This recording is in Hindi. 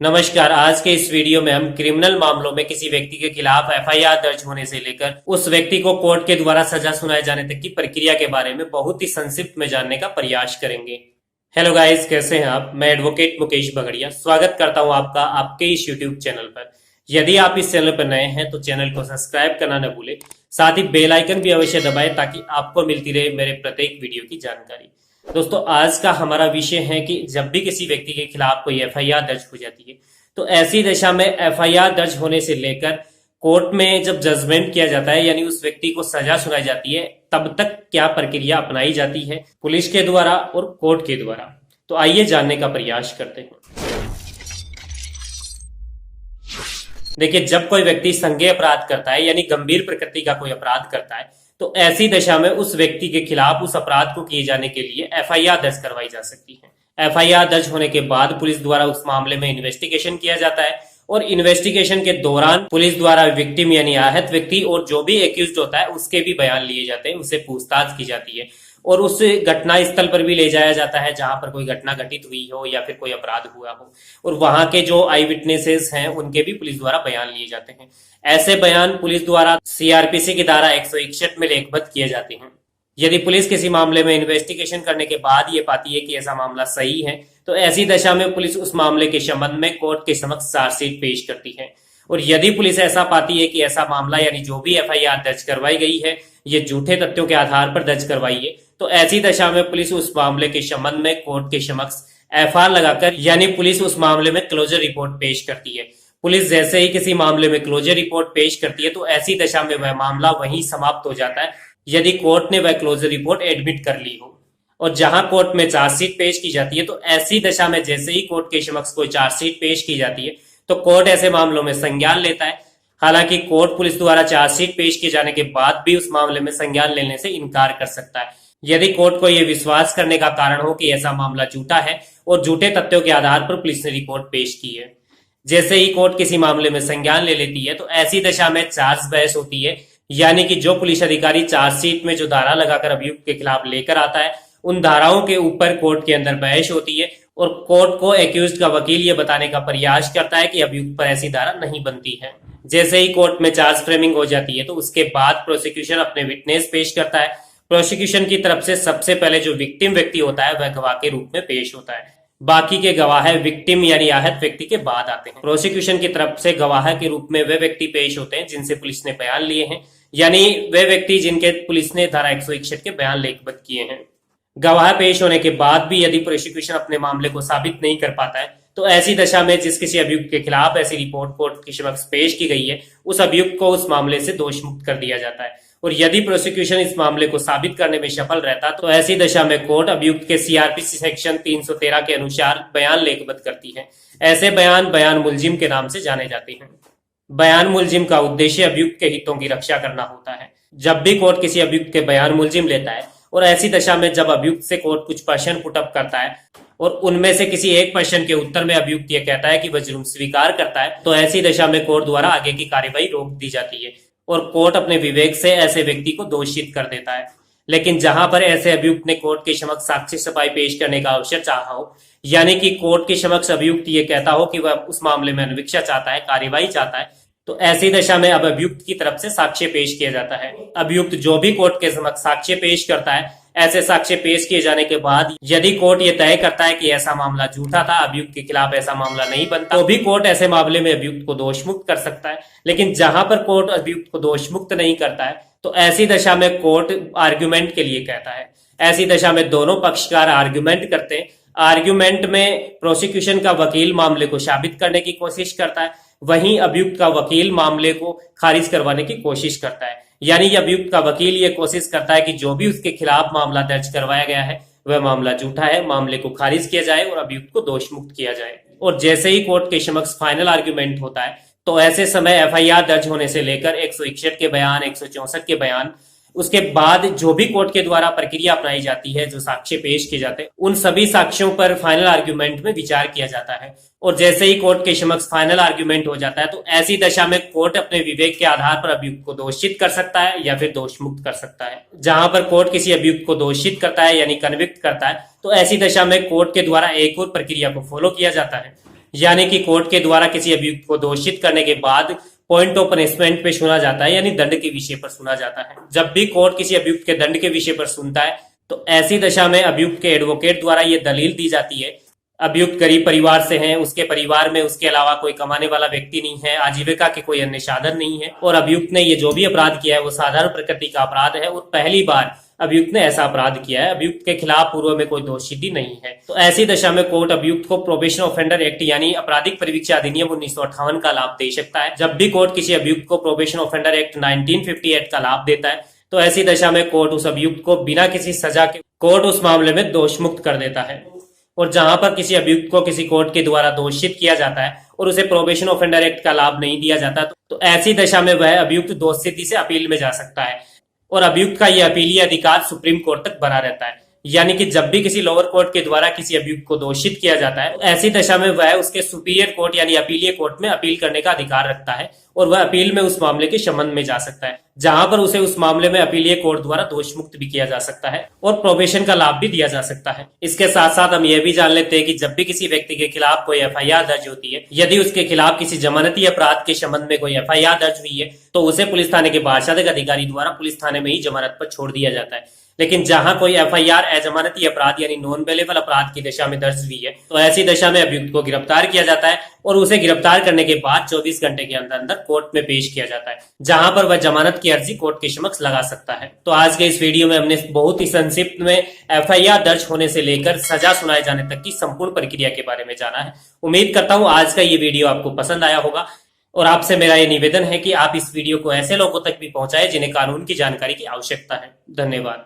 नमस्कार। आज के इस वीडियो में हम क्रिमिनल मामलों में किसी व्यक्ति के खिलाफ एफआईआर दर्ज होने से लेकर उस व्यक्ति को कोर्ट के द्वारा सजा सुनाए जाने तक की प्रक्रिया के बारे में बहुत ही संक्षिप्त में जानने का प्रयास करेंगे। हेलो गाइस, कैसे हैं आप? मैं एडवोकेट मुकेश बगड़िया स्वागत करता हूं आपका आपके इस यूट्यूब चैनल पर। यदि आप इस चैनल पर नए हैं तो चैनल को सब्सक्राइब करना न भूलें, साथ ही बेल आइकन भी अवश्य दबाएं ताकि आपको मिलती रहे मेरे प्रत्येक वीडियो की जानकारी। दोस्तों, आज का हमारा विषय है कि जब भी किसी व्यक्ति के खिलाफ कोई एफआईआर दर्ज हो जाती है तो ऐसी दशा में एफआईआर दर्ज होने से लेकर कोर्ट में जब जजमेंट किया जाता है यानी उस व्यक्ति को सजा सुनाई जाती है, तब तक क्या प्रक्रिया अपनाई जाती है पुलिस के द्वारा और कोर्ट के द्वारा। तो आइए जानने का प्रयास करते हैं। देखिए, जब कोई व्यक्ति संज्ञेय अपराध करता है यानी गंभीर प्रकृति का कोई अपराध करता है तो ऐसी दशा में उस व्यक्ति के खिलाफ उस अपराध को किए जाने के लिए एफआईआर दर्ज करवाई जा सकती है। एफआईआर दर्ज होने के बाद पुलिस द्वारा उस मामले में इन्वेस्टिगेशन किया जाता है और इन्वेस्टिगेशन के दौरान पुलिस द्वारा विक्टिम यानी आहत व्यक्ति और जो भी एक्यूज्ड होता है उसके भी बयान लिए जाते हैं, उससे पूछताछ की जाती है और उस घटना स्थल पर भी ले जाया जाता है जहां पर कोई घटना घटित हुई हो या फिर कोई अपराध हुआ हो, और वहां के जो आई विटनेसेस हैं उनके भी पुलिस द्वारा बयान लिए जाते हैं। ऐसे बयान पुलिस द्वारा सीआरपीसी की धारा 161 में लेखबद्ध किए जाते हैं। यदि पुलिस किसी मामले में इन्वेस्टिगेशन करने के बाद ये पाती है कि ऐसा मामला सही है तो ऐसी दशा में पुलिस उस मामले के संबंध में कोर्ट के समक्ष चार्जशीट पेश करती है। और यदि पुलिस ऐसा पाती है कि ऐसा मामला यानी जो भी एफआईआर दर्ज करवाई गई है ये झूठे तथ्यों के आधार पर दर्ज करवाई है तो ऐसी दशा में पुलिस उस मामले के संबंध में कोर्ट के समक्ष एफआईआर लगाकर यानी पुलिस उस मामले में क्लोजर रिपोर्ट पेश करती है। पुलिस जैसे ही किसी मामले में क्लोजर रिपोर्ट पेश करती है तो ऐसी दशा में वह मामला वहीं समाप्त हो जाता है यदि कोर्ट ने वह क्लोजर रिपोर्ट एडमिट कर ली हो। और जहां कोर्ट में चार्जशीट पेश की जाती है तो ऐसी दशा में जैसे ही कोर्ट के समक्ष कोई चार्जशीट पेश की जाती है तो कोर्ट ऐसे मामलों में संज्ञान लेता है। हालांकि कोर्ट पुलिस द्वारा चार्जशीट पेश किए जाने के बाद भी उस मामले में संज्ञान लेने से इनकार कर सकता है यदि कोर्ट को यह विश्वास करने का कारण हो कि ऐसा मामला झूठा है और झूठे तथ्यों के आधार पर पुलिस ने रिपोर्ट पेश की है। जैसे ही कोर्ट किसी मामले में संज्ञान ले लेती है तो ऐसी दशा में चार्ज बहस होती है, यानी कि जो पुलिस अधिकारी चार्जशीट में जो धारा लगाकर अभियुक्त के खिलाफ लेकर आता है उन धाराओं के ऊपर कोर्ट के अंदर बहस होती है और कोर्ट को एक्यूज्ड का वकील ये बताने का प्रयास करता है कि अभियुक्त पर ऐसी धारा नहीं बनती है। जैसे ही कोर्ट में चार्ज फ्रेमिंग हो जाती है तो उसके बाद प्रोसिक्यूशन अपने विटनेस पेश करता है। प्रोसिक्यूशन की तरफ से सबसे पहले जो विक्टिम व्यक्ति होता है वह गवाह के रूप में पेश होता है। बाकी के गवाह विक्टिम यानी आहत व्यक्ति के बाद आते हैं। प्रोसिक्यूशन की तरफ से गवाह के रूप में वे व्यक्ति पेश होते हैं जिनसे पुलिस ने बयान लिए हैं, यानी वे व्यक्ति जिनके पुलिस ने धारा 161 के बयान लेखबद्ध किए हैं। गवाह पेश होने के बाद भी यदि प्रोसिक्यूशन अपने मामले को साबित नहीं कर पाता है तो ऐसी दशा में जिस किसी अभियुक्त के खिलाफ ऐसी रिपोर्ट कोर्ट के समक्ष पेश की गई है उस अभियुक्त को उस मामले से दोष मुक्त कर दिया जाता है। और यदि प्रोसिक्यूशन इस मामले को साबित करने में सफल रहता तो ऐसी दशा में कोर्ट अभियुक्त के सीआरपीसी सेक्शन 313 के अनुसार बयान लेखबद्ध करती है। ऐसे बयान मुलजिम के नाम से जाने जाते हैं। बयान मुलजिम का उद्देश्य अभियुक्त के हितों की रक्षा करना होता है। जब भी कोर्ट किसी अभियुक्त के बयान मुलजिम लेता है और ऐसी दशा में जब अभियुक्त से कोर्ट कुछ प्रश्न पुटअप करता है और उनमें से किसी एक प्रश्न के उत्तर में अभियुक्त ये कहता है कि वह जुर्म स्वीकार करता है तो ऐसी दशा में कोर्ट द्वारा आगे की कार्यवाही रोक दी जाती है और कोर्ट अपने विवेक से ऐसे व्यक्ति को दोषित कर देता है। लेकिन जहां पर ऐसे अभियुक्त ने कोर्ट के समक्ष साक्ष्य सफाई पेश करने का अवसर चाहा हो, यानी कि कोर्ट के समक्ष अभियुक्त ये कहता हो कि वह उस मामले में अनुवीक्षा चाहता है, कार्यवाही चाहता है, तो ऐसी दशा में अब अभियुक्त की तरफ से साक्ष्य पेश किया जाता है। अभियुक्त जो भी कोर्ट के समक्ष साक्ष्य पेश करता है, ऐसे साक्ष्य पेश किए जाने के बाद यदि कोर्ट ये तय करता है कि ऐसा मामला झूठा था, अभियुक्त के खिलाफ ऐसा मामला नहीं बनता, तो भी कोर्ट ऐसे मामले में अभियुक्त को दोष मुक्त कर सकता है। लेकिन जहां पर कोर्ट अभियुक्त को दोष मुक्त नहीं करता है तो ऐसी दशा में कोर्ट आर्ग्यूमेंट के लिए कहता है। ऐसी दशा में दोनों पक्षकार आर्ग्यूमेंट करते हैं। आर्ग्यूमेंट में प्रोसिक्यूशन का वकील मामले को साबित करने की कोशिश करता है, वहीं अभियुक्त का वकील मामले को खारिज करवाने की कोशिश करता है। यानी अभियुक्त का वकील ये कोशिश करता है कि जो भी उसके खिलाफ मामला दर्ज करवाया गया है वह मामला झूठा है, मामले को खारिज किया जाए और अभियुक्त को दोष मुक्त किया जाए। और जैसे ही कोर्ट के समक्ष फाइनल आर्ग्यूमेंट होता है तो ऐसे समय एफआईआर दर्ज होने से लेकर 161 के बयान, 164 के बयान, उसके बाद जो भी कोर्ट के द्वारा प्रक्रिया अपनाई जाती है, जो साक्ष्य पेश किए जाते हैं, उन सभी साक्ष्यों पर फाइनल आर्ग्यूमेंट में विचार किया जाता है। और जैसे ही कोर्ट के समक्ष फाइनल आर्ग्यूमेंट हो जाता है तो ऐसी दशा में कोर्ट अपने विवेक के आधार पर अभियुक्त को दोषित कर सकता है या फिर दोष मुक्त कर सकता है। जहां पर कोर्ट किसी अभियुक्त को दोषित करता है यानी कन्विक्ट करता है तो ऐसी दशा में कोर्ट के द्वारा एक और प्रक्रिया को फॉलो किया जाता है यानी कि कोर्ट के द्वारा किसी अभियुक्त को दोषित करने के बाद पॉइंट ऑफ पनिशमेंट पे सुना जाता है, यानी दंड के विषय पर सुना जाता है। जब भी कोर्ट किसी अभियुक्त के दंड के विषय पर सुनता है तो ऐसी दशा में अभियुक्त के एडवोकेट द्वारा ये दलील दी जाती है, अभियुक्त गरीब परिवार से है, उसके परिवार में उसके अलावा कोई कमाने वाला व्यक्ति नहीं है, आजीविका के कोई अन्य साधन नहीं है, और अभियुक्त ने ये जो भी अपराध किया है वो साधारण प्रकृति का अपराध है और पहली बार अभियुक्त ने ऐसा अपराध किया है, अभियुक्त के खिलाफ पूर्व में कोई दोषिति नहीं है। तो ऐसी दशा में कोर्ट अभियुक्त को प्रोबेशन ऑफेंडर एक्ट यानी आपराधिक परिवीक्षा अधिनियम 1958 का लाभ दे सकता है। जब भी कोर्ट किसी अभियुक्त को प्रोबेशन ऑफेंडर एक्ट 1958 का लाभ देता है तो ऐसी दशा में कोर्ट उस अभियुक्त को बिना किसी सजा के कोर्ट उस मामले में दोष मुक्त कर देता है। और जहां पर किसी अभियुक्त को किसी कोर्ट के द्वारा दोषित किया जाता है और उसे प्रोबेशन ऑफेंडर एक्ट का लाभ नहीं दिया जाता तो ऐसी दशा में वह अभियुक्त दोषसिद्धि से अपील में जा सकता है और अभियुक्त का यह अपीलीय अधिकार सुप्रीम कोर्ट तक बना रहता है। यानी कि जब भी किसी लोअर कोर्ट के द्वारा किसी अभियुक्त को दोषित किया जाता है तो ऐसी दशा में वह उसके सुपीरियर कोर्ट यानी अपीलीय कोर्ट में अपील करने का अधिकार रखता है और वह अपील में उस मामले के संबंध में जा सकता है, जहां पर उसे उस मामले में अपीलीय कोर्ट द्वारा दोष मुक्त भी किया जा सकता है और प्रोबेशन का लाभ भी दिया जा सकता है। इसके साथ साथ हम यह भी जान लेते हैं कि जब भी किसी व्यक्ति के खिलाफ कोई एफआईआर दर्ज होती है, यदि उसके खिलाफ किसी जमानती अपराध के संबंध में कोई एफआईआर दर्ज हुई है तो उसे पुलिस थाने के बारशादक अधिकारी द्वारा पुलिस थाने में ही जमानत पर छोड़ दिया जाता है। लेकिन जहां कोई एफआईआर अजमानती अपराध यानी नॉन बेलेबल अपराध की दशा में दर्ज हुई है तो ऐसी दशा में अभियुक्त को गिरफ्तार किया जाता है और उसे गिरफ्तार करने के बाद 24 घंटे के अंदर अंदर कोर्ट में पेश किया जाता है, जहां पर वह जमानत की अर्जी कोर्ट के समक्ष लगा सकता है। तो आज के इस वीडियो में हमने बहुत ही संक्षिप्त में एफआईआर दर्ज होने से लेकर सजा सुनाए जाने तक की संपूर्ण प्रक्रिया के बारे में जाना है। उम्मीद करता हूं आज का ये वीडियो आपको पसंद आया होगा और आपसे मेरा ये निवेदन है कि आप इस वीडियो को ऐसे लोगों तक भी पहुंचाएं जिन्हें कानून की जानकारी की आवश्यकता है। धन्यवाद।